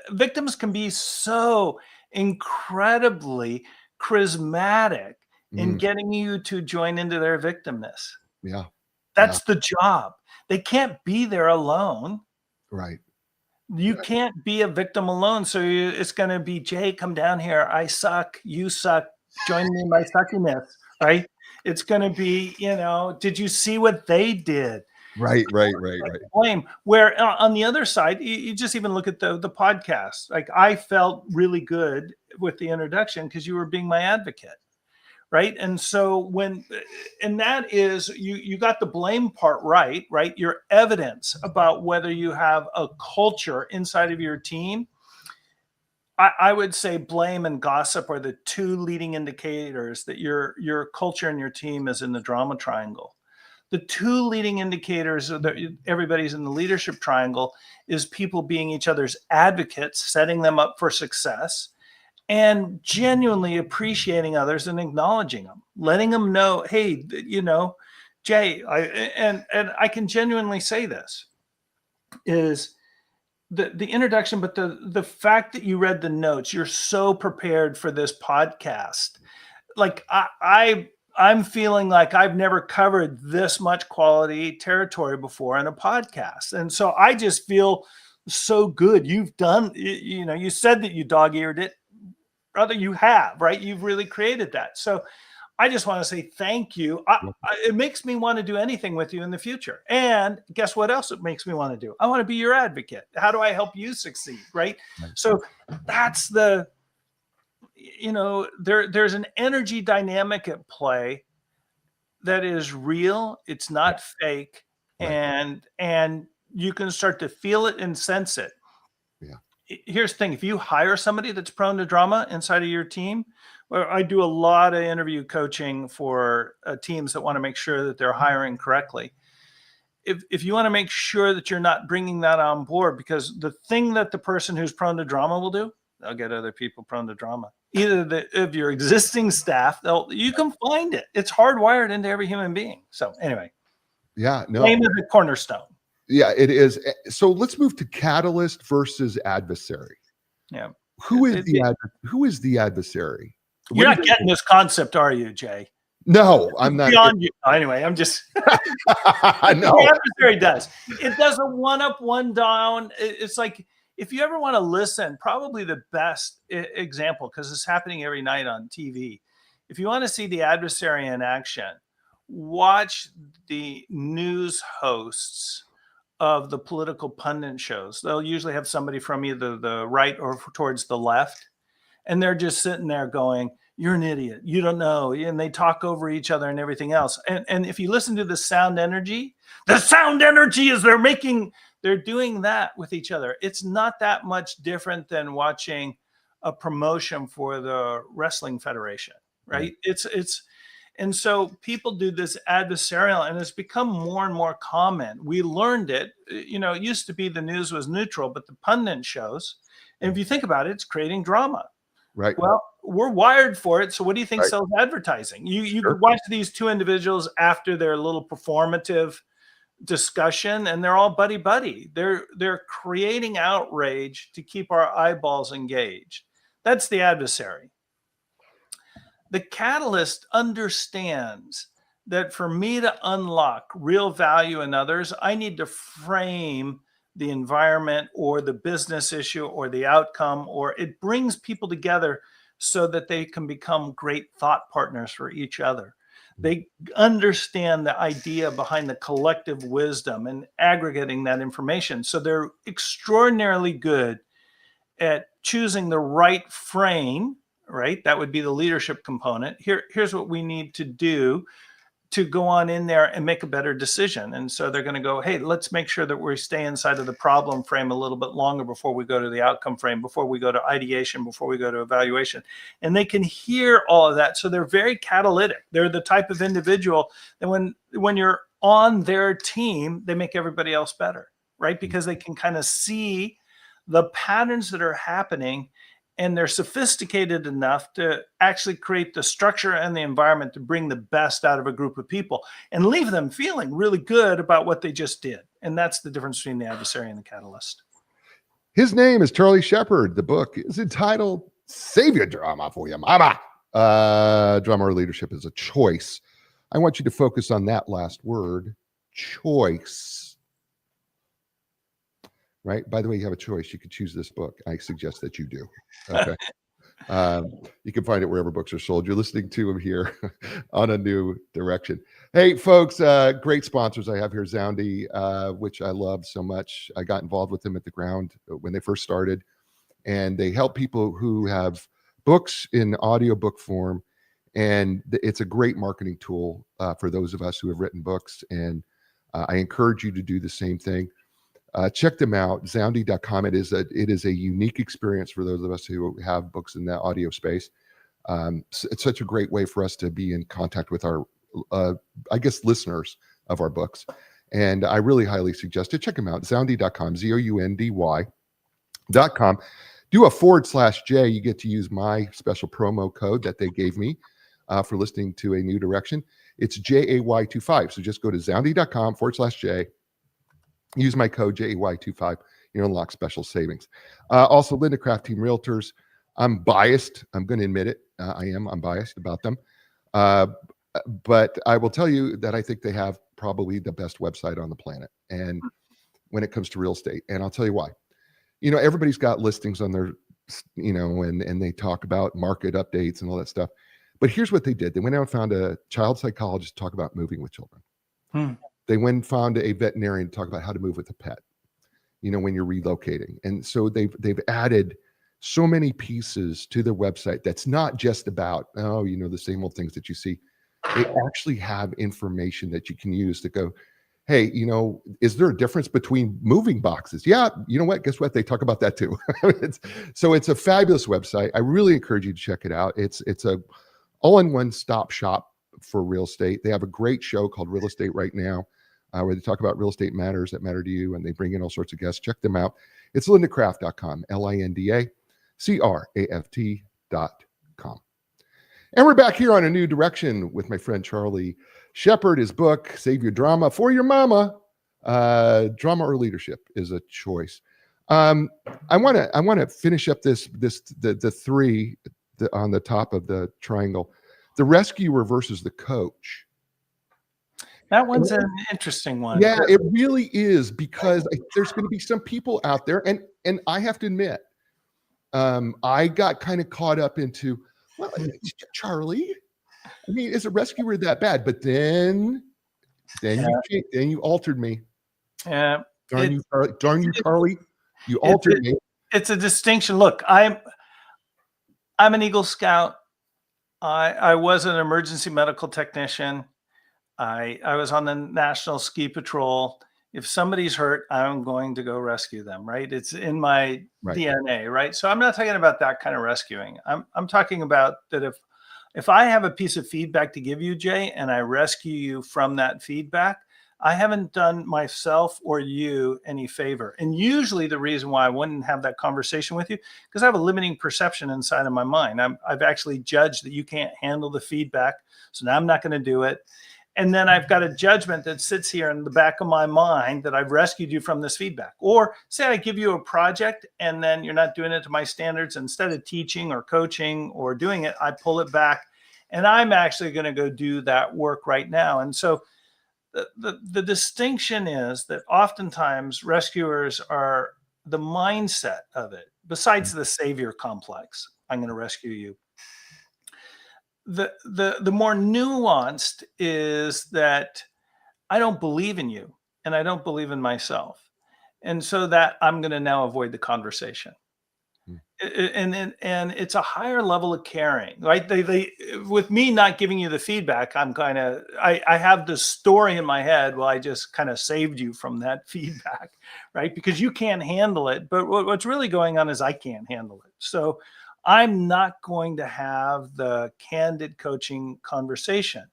victims can be so incredibly charismatic in getting you to join into their victimness. Yeah. That's the job. They can't be there alone. Right. You can't be a victim alone. So it's going to be, Jay, come down here. I suck. You suck. Join me in my suckiness. Right. It's going to be, did you see what they did? Right. Blame. Where on the other side, you just even look at the podcast. Like, I felt really good with the introduction because you were being my advocate. Right. And so and that is, you got the blame part right. Your evidence about whether you have a culture inside of your team. I would say blame and gossip are the two leading indicators that your culture and your team is in the drama triangle. The two leading indicators of that everybody's in the leadership triangle is people being each other's advocates, setting them up for success, and genuinely appreciating others and acknowledging them, letting them know, hey, Jay, and I can genuinely say this is the introduction, but the fact that you read the notes, you're so prepared for this podcast. Like, I'm feeling like I've never covered this much quality territory before in a podcast. And so I just feel so good. You've done, you said that you dog-eared it. Brother, you have, right? You've really created that. So I just want to say thank you. It makes me want to do anything with you in the future. And guess what else it makes me want to do? I want to be your advocate. How do I help you succeed, right? So that's there's an energy dynamic at play that is real. It's not fake. And you can start to feel it and sense it. Yeah. Here's the thing. If you hire somebody that's prone to drama inside of your team, well, I do a lot of interview coaching for teams that want to make sure that they're hiring correctly. If you want to make sure that you're not bringing that on board, because the thing that the person who's prone to drama will do, they'll get other people prone to drama. Either of your existing staff, you can find it. It's hardwired into every human being. So anyway, blame is a cornerstone. Yeah, it is. So let's move to catalyst versus adversary. Yeah. Who is the adversary? What You're do not getting this concept, are you, Jay? No, I'm not. Beyond you. Anyway, I'm just. No. The adversary does. It does a one up, one down. It's like, if you ever want to listen, probably the best example, because it's happening every night on TV. If you want to see the adversary in action, watch the news hosts of the political pundit shows. They'll usually have somebody from either the right or towards the left, and they're just sitting there going, "You're an idiot. You don't know." And they talk over each other and everything else. And if you listen to the sound energy is they're doing that with each other. It's not that much different than watching a promotion for the Wrestling Federation, right? And so people do this adversarial, and it's become more and more common. We learned it. It used to be the news was neutral, but the pundit shows, and if you think about it, it's creating drama. Right. Well, we're wired for it. So what do you think Right. sells advertising? You Sure. could watch these two individuals after their little performative discussion, and they're all buddy. They're creating outrage to keep our eyeballs engaged. That's the adversary. The catalyst understands that for me to unlock real value in others, I need to frame the environment or the business issue or the outcome, or it brings people together so that they can become great thought partners for each other. They understand the idea behind the collective wisdom and aggregating that information. So they're extraordinarily good at choosing the right frame, right? That would be the leadership component. Here's what we need to do to go on in there and make a better decision. And so they're going to go, hey, let's make sure that we stay inside of the problem frame a little bit longer before we go to the outcome frame, before we go to ideation, before we go to evaluation. And they can hear all of that. So they're very catalytic. They're the type of individual that when you're on their team, they make everybody else better, right? Because they can kind of see the patterns that are happening, and they're sophisticated enough to actually create the structure and the environment to bring the best out of a group of people and leave them feeling really good about what they just did. And that's the difference between the adversary and the catalyst. His name is Charlie Sheppard. The book is entitled Save Your Drama for Your Mama. Drama or leadership is a choice. I want you to focus on that last word, choice. Right? By the way, you have a choice. You could choose this book. I suggest that you do. Okay. You can find it wherever books are sold. You're listening to him here on A New Direction. Hey, folks, great sponsors I have here, Zoundy, which I love so much. I got involved with them at the ground when they first started, and they help people who have books in audiobook form, and it's a great marketing tool for those of us who have written books, and I encourage you to do the same thing. Check them out, zoundy.com. It is a unique experience for those of us who have books in that audio space. It's such a great way for us to be in contact with our, listeners of our books. And I really highly suggest it. Check them out, zoundy.com, ZOUNDY.com. Do a /J. You get to use my special promo code that they gave me for listening to A New Direction. It's JAY25. So just go to zoundy.com /J. Use my code JAY25. You unlock special savings. Also, Linda Craft Team Realtors. I'm biased. I'm going to admit it. I'm biased about them. But I will tell you that I think they have probably the best website on the planet. And when it comes to real estate, and I'll tell you why. Everybody's got listings on their, and they talk about market updates and all that stuff. But here's what they did. They went out and found a child psychologist to talk about moving with children. They went and found a veterinarian to talk about how to move with a pet, when you're relocating. And so they've added so many pieces to their website that's not just about, the same old things that you see. They actually have information that you can use to go, hey, is there a difference between moving boxes? Yeah, you know what? Guess what? They talk about that too. So it's a fabulous website. I really encourage you to check it out. It's a all-in-one stop shop for real estate. They have a great show called Real Estate Right Now, where they talk about real estate matters that matter to you, and they bring in all sorts of guests. Check them out. It's lindacraft.com, LINDACRAFT.com. And we're back here on A New Direction with my friend Charlie Sheppard. His book, Save Your Drama for Your Mama. Drama or leadership is a choice. I want to finish up the three on the top of the triangle, the rescuer versus the coach. That one's an interesting one. Yeah, it really is, because there's going to be some people out there, and I have to admit, I got kind of caught up into, well, Charlie, I mean, is a rescuer that bad? But then you altered me. Yeah. Darn you, Charlie. You altered me. It's a distinction. Look, I'm an Eagle Scout. I was an emergency medical technician. I was on the National Ski Patrol. If somebody's hurt, I'm going to go rescue them, right? It's in my DNA, right? So I'm not talking about that kind of rescuing. I'm talking about that if I have a piece of feedback to give you, Jay, and I rescue you from that feedback, I haven't done myself or you any favor. And usually the reason why I wouldn't have that conversation with you, because I have a limiting perception inside of my mind. I've actually judged that you can't handle the feedback. So now I'm not going to do it. And then I've got a judgment that sits here in the back of my mind that I've rescued you from this feedback. Or say I give you a project and then you're not doing it to my standards. Instead of teaching or coaching or doing it, I pull it back and I'm actually going to go do that work right now. And so the distinction is that oftentimes rescuers are the mindset of it, besides the savior complex. I'm going to rescue you. The more nuanced is that I don't believe in you and I don't believe in myself. And so that I'm going to now avoid the conversation. And it's a higher level of caring, right? They with me not giving you the feedback, I'm kind of, I have this story in my head. Well, I just kind of saved you from that feedback, right? Because you can't handle it. But what's really going on is I can't handle it. So I'm not going to have the candid coaching conversation.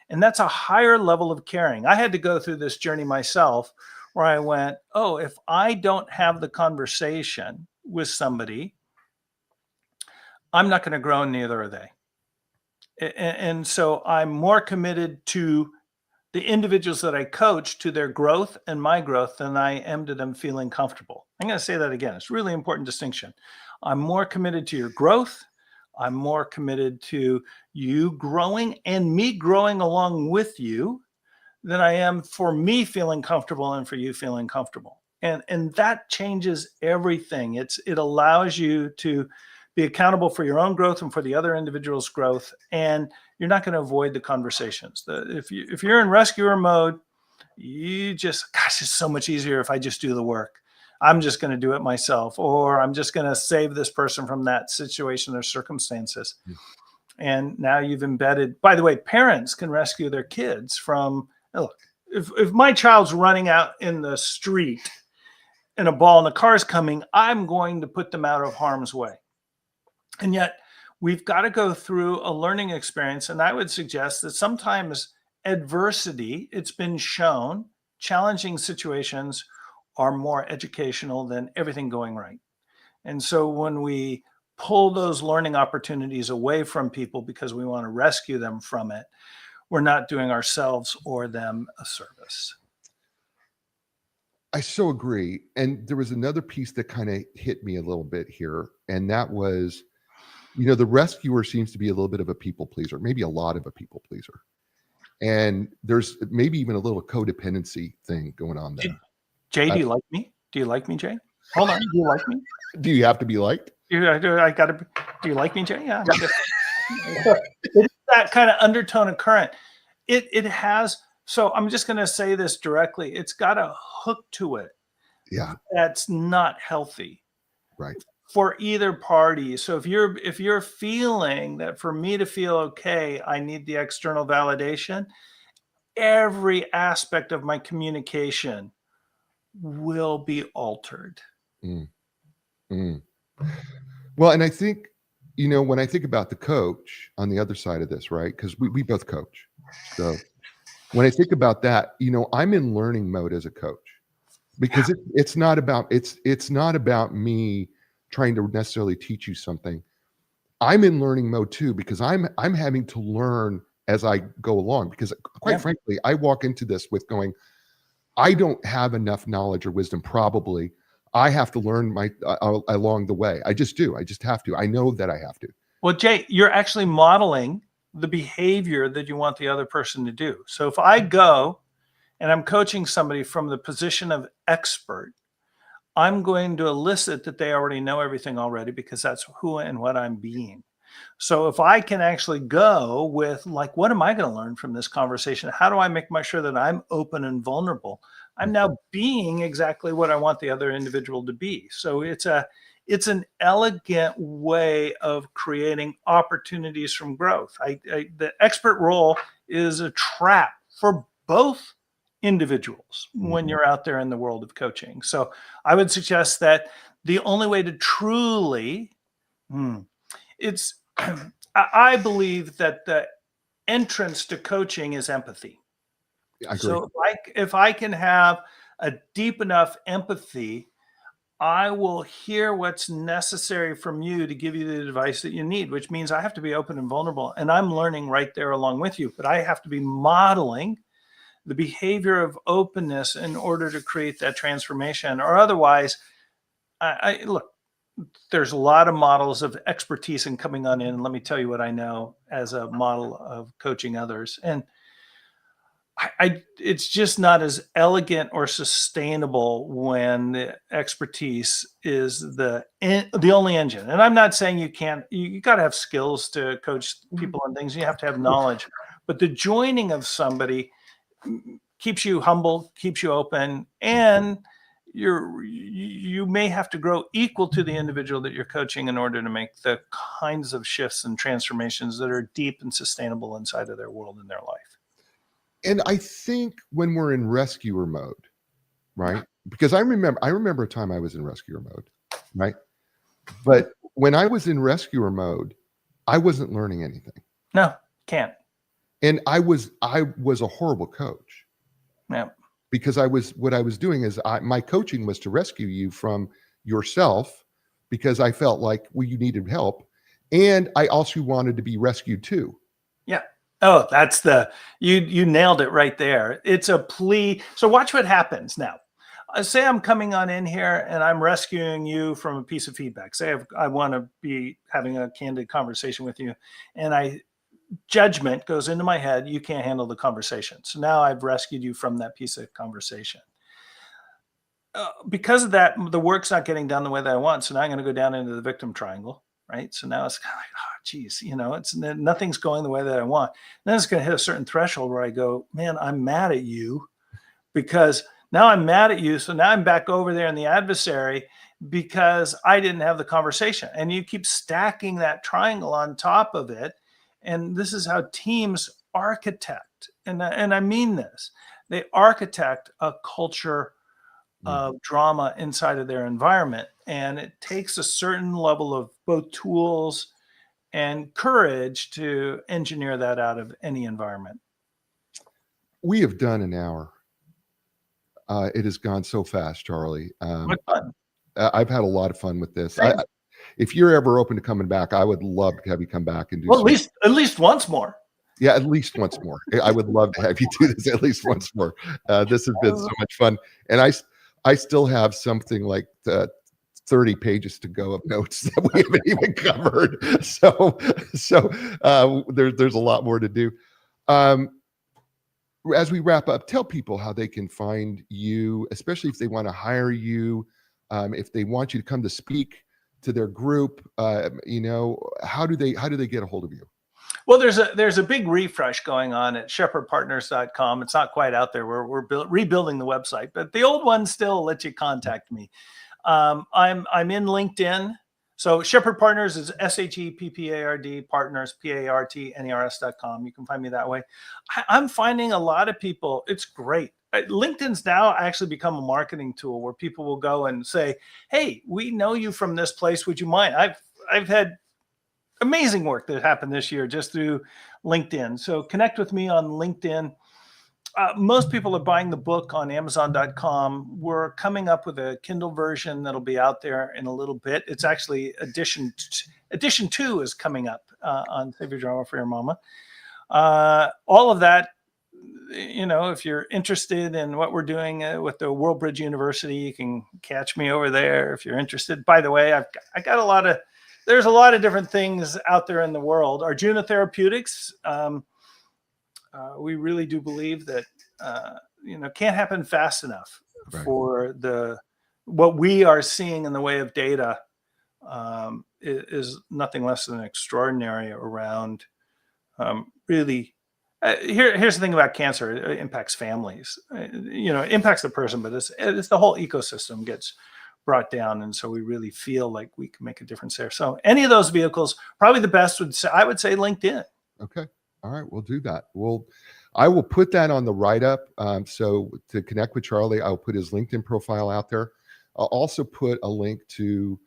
And that's a higher level of caring. I had to go through this journey myself where I went, oh, if I don't have the conversation with somebody, I'm not going to grow, and neither are they. And so I'm more committed to the individuals that I coach, to their growth and my growth, than I am to them feeling comfortable. I'm going to say that again. It's a really important distinction. I'm more committed to your growth. I'm more committed to you growing and me growing along with you than I am for me feeling comfortable and for you feeling comfortable. And that changes everything. It allows you to be accountable for your own growth and for the other individual's growth. And you're not going to avoid the conversations. If you're in rescuer mode, you just, gosh, it's so much easier if I just do the work. I'm just going to do it myself, or I'm just going to save this person from that situation or circumstances. And now you've embedded, by the way, parents can rescue their kids from, look, if my child's running out in the street and a ball and the car's coming, I'm going to put them out of harm's way. And yet we've got to go through a learning experience. And I would suggest that sometimes adversity, it's been shown, challenging situations are more educational than everything going right. And so when we pull those learning opportunities away from people because we want to rescue them from it, we're not doing ourselves or them a service. I so agree. And there was another piece that kind of hit me a little bit here. And that was, the rescuer seems to be a little bit of a people pleaser, maybe a lot of a people pleaser. And there's maybe even a little codependency thing going on there. Jay, do you like me? Do you like me, Jay? Hold on. Do you like me? Do you have to be liked? Do you like me, Jay? Yeah. It's that kind of undertone of current. It has. So I'm just going to say this directly. It's got a hook to it. Yeah. That's not healthy. Right. For either party. So if you're feeling that for me to feel okay, I need the external validation, every aspect of my communication will be altered. Well, and I think, when I think about the coach on the other side of this, right? Because we both coach. So when I think about that, I'm in learning mode as a coach, because it's not about me trying to necessarily teach you something. I'm in learning mode too, because I'm having to learn as I go along, because quite frankly, I walk into this with going, I don't have enough knowledge or wisdom, probably. I have to learn along the way. I just do. I just have to. I know that I have to. Well, Jay, you're actually modeling the behavior that you want the other person to do. So if I go and I'm coaching somebody from the position of expert, I'm going to elicit that they already know everything already, because that's who and what I'm being. So if I can actually go with, like, what am I going to learn from this conversation? How do I make sure that I'm open and vulnerable? I'm now being exactly what I want the other individual to be. So it's an elegant way of creating opportunities from growth. The expert role is a trap for both individuals when you're out there in the world of coaching. So I would suggest that the only way to truly, it's, I believe that the entrance to coaching is empathy. I agree. So if I can have a deep enough empathy, I will hear what's necessary from you to give you the advice that you need, which means I have to be open and vulnerable. And I'm learning right there along with you, but I have to be modeling the behavior of openness in order to create that transformation. Or otherwise, look, there's a lot of models of expertise in coming on in. Let me tell you what I know as a model of coaching others. And it's just not as elegant or sustainable when the expertise is the only engine. And I'm not saying you got to have skills to coach people on things. You have to have knowledge, but the joining of somebody keeps you humble, keeps you open, and you may have to grow equal to the individual that you're coaching in order to make the kinds of shifts and transformations that are deep and sustainable inside of their world and their life. And I think when we're in rescuer mode, right? Because I remember a time I was in rescuer mode, right? But when I was in rescuer mode, I wasn't learning anything. No, can't. And I was a horrible coach. Yeah. Because what I was doing is my coaching was to rescue you from yourself, because I felt like, well, you needed help. And I also wanted to be rescued too. Yeah. Oh, that's you nailed it right there. It's a plea. So watch what happens now. Say I'm coming on in here and I'm rescuing you from a piece of feedback. Say I want to be having a candid conversation with you, and judgment goes into my head. You can't handle the conversation. So now I've rescued you from that piece of conversation. Because of that, the work's not getting done the way that I want. So now I'm going to go down into the victim triangle. Right. So now it's kind of like, oh, geez, nothing's going the way that I want. Then it's going to hit a certain threshold where I go, man, I'm mad at you, because now I'm mad at you. So now I'm back over there in the adversary because I didn't have the conversation. And you keep stacking that triangle on top of it. And this is how teams architect. And I mean this, they architect a culture of drama inside of their environment. And it takes a certain level of both tools and courage to engineer that out of any environment. We have done an hour. It has gone so fast, Charlie. What fun. I've had a lot of fun with this. If you're ever open to coming back, I would love to have you come back and do at least once more. Yeah, at least once more. I would love to have you do this at least once more. This has been so much fun. And I still have something like 30 pages to go of notes that we haven't even covered. So there's a lot more to do. As we wrap up, tell people how they can find you, especially if they want to hire you, if they want you to come to speak to their group. How do they get a hold of you? Well, there's a big refresh going on at shepherdpartners.com. It's not quite out there. We're rebuilding the website, but the old one still lets you contact me. I'm in LinkedIn. So Shepherd Partners is SHEPPARD Partners, PARTNERS.com. You can find me that way. I'm finding a lot of people. It's great. LinkedIn's now actually become a marketing tool where people will go and say, "Hey, we know you from this place. Would you mind?" I've had amazing work that happened this year just through LinkedIn. So connect with me on LinkedIn. Most people are buying the book on Amazon.com. We're coming up with a Kindle version that'll be out there in a little bit. It's actually edition 2 is coming up on Save Your Drama for Your Mama. All of that if you're interested in what we're doing with the World Bridge University, you can catch me over there. If you're interested, by the way, I got there's a lot of different things out there in the world. Arjuna Therapeutics, we really do believe that, can't happen fast enough for what we are seeing in the way of data is nothing less than extraordinary around really. Here's the thing about cancer: it impacts families. It impacts the person, but it's the whole ecosystem gets brought down, and so we really feel like we can make a difference there. So any of those vehicles, probably the best I would say LinkedIn. Okay, all right, we'll do that. I will put that on the write-up. So to connect with Charlie, I'll put his LinkedIn profile out there. I'll also put a link to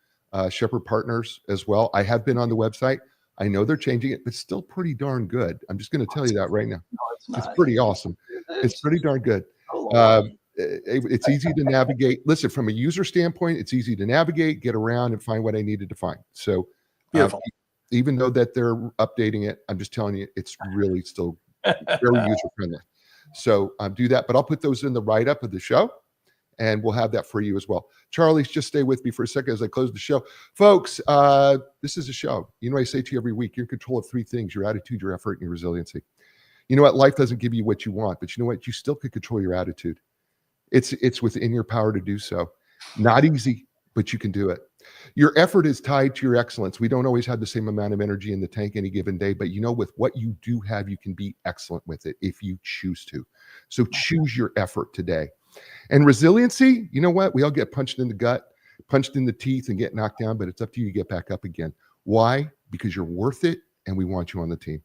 Sheppard Partners as well. I have been on the website. I know they're changing it, but it's still pretty darn good. I'm just going to tell you that right now. No, it's pretty awesome. It's pretty darn good. It's easy to navigate. Listen, from a user standpoint, it's easy to navigate, get around, and find what I needed to find. So even though that they're updating it, I'm just telling you, it's really still very user-friendly. So do that. But I'll put those in the write-up of the show, and we'll have that for you as well. Charlie, just stay with me for a second as I close the show. Folks, this is a show. You know, I say to you every week, you're in control of three things: your attitude, your effort, and your resiliency. You know what? Life doesn't give you what you want, but you know what? You still can control your attitude. It's within your power to do so. Not easy, but you can do it. Your effort is tied to your excellence. We don't always have the same amount of energy in the tank any given day, but with what you do have, you can be excellent with it if you choose to. So choose your effort today. And resiliency, you know what? We all get punched in the gut, punched in the teeth, and get knocked down, but it's up to you to get back up again. Why? Because you're worth it, and we want you on the team.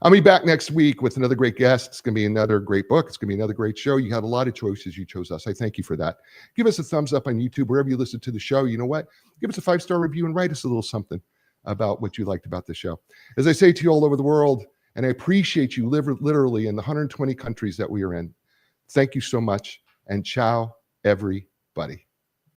I'll be back next week with another great guest. It's going to be another great book. It's going to be another great show. You had a lot of choices. You chose us. I thank you for that. Give us a thumbs up on YouTube, wherever you listen to the show. You know what? Give us a 5-star review and write us a little something about what you liked about the show. As I say to you all over the world, and I appreciate you literally in the 120 countries that we are in. Thank you so much. And ciao, everybody.